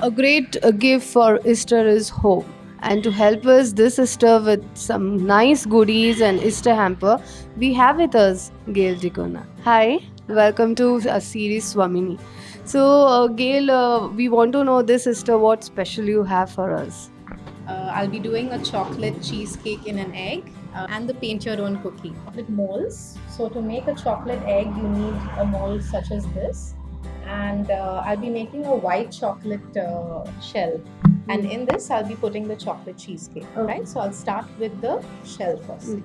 A great gift for Easter is hope. And to help us this Easter with some nice goodies and Easter hamper, we have with us Gail Dikona. Hi, welcome to a series Swamini. So, Gail, we want to know this Easter what special you have for us. I'll be doing a chocolate cheesecake in an egg and the paint your own cookie with molds. So to make a chocolate egg, you need a mold such as this. And I'll be making a white chocolate shell. And in this, I'll be putting the chocolate cheesecake. Okay. Right. So I'll start with the shell first.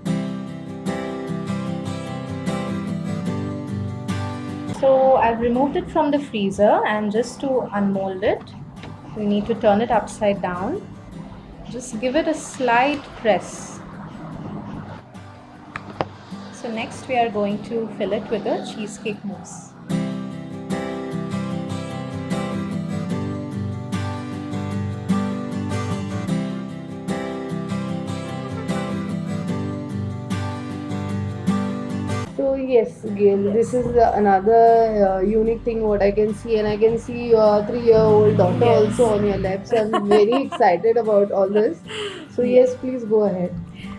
So I've removed it from the freezer, and just to unmold it, we need to turn it upside down. Just give it a slight press. So next we are going to fill it with a cheesecake mousse. So yes, Gail, this is another unique thing what I can see, and I can see your 3-year-old daughter Yes. also on your lap. So I'm very excited about all this. So yes, please go ahead.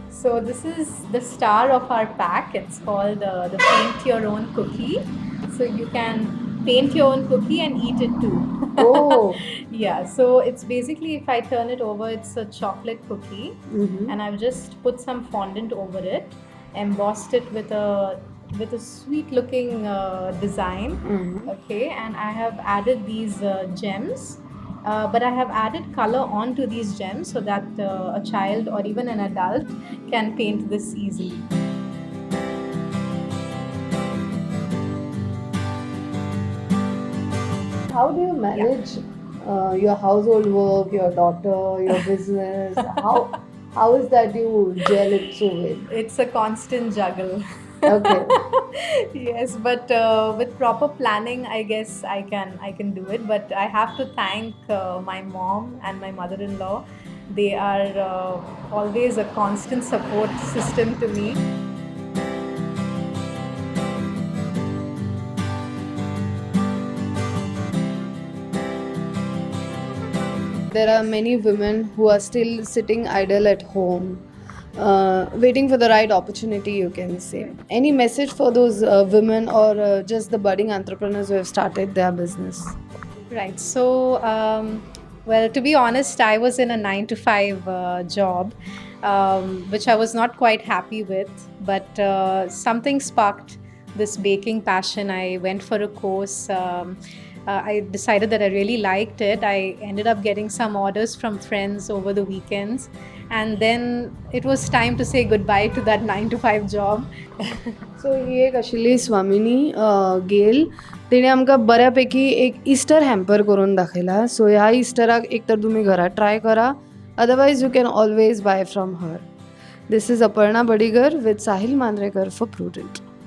So this is the star of our pack. It's called the Paint Your Own Cookie. So you can paint your own cookie and eat it too. Oh. Yeah, so it's basically, if I turn it over, it's a chocolate cookie. Mhm. And I've just put some fondant over it, embossed it with a sweet looking design. Mhm. Okay, and I have added these gems. But I have added color onto these gems so that a child or even an adult can paint this easily. How do you manage your household work, your daughter, your business? How is that you gel it so well? It's a constant juggle. Okay. Yes, but with proper planning, I guess I can do it. But I have to thank my mom and my mother-in-law. They are always a constant support system to me. There are many women who are still sitting idle at home, waiting for the right opportunity, you can say. Any message for those women or just the budding entrepreneurs who have started their business? Right. So, well, to be honest, I was in a 9 to 5 job, which I was not quite happy with. But something sparked this baking passion. I went for a course. I decided that I really liked it. I ended up getting some orders from friends over the weekends. And then it was time to say goodbye to that 9 to 5 job. सो ही एक आशिल्ली स्वामिनी गेल तिणे आमकां बऱ्यापैकी एक Easter hamper करून दाखयला. सो ह्या इस्टराक एक तर तुमी घरात ट्राय करा, otherwise you can always buy from her. This is Aparna Badigar with Sahil Mandrekar for prudent.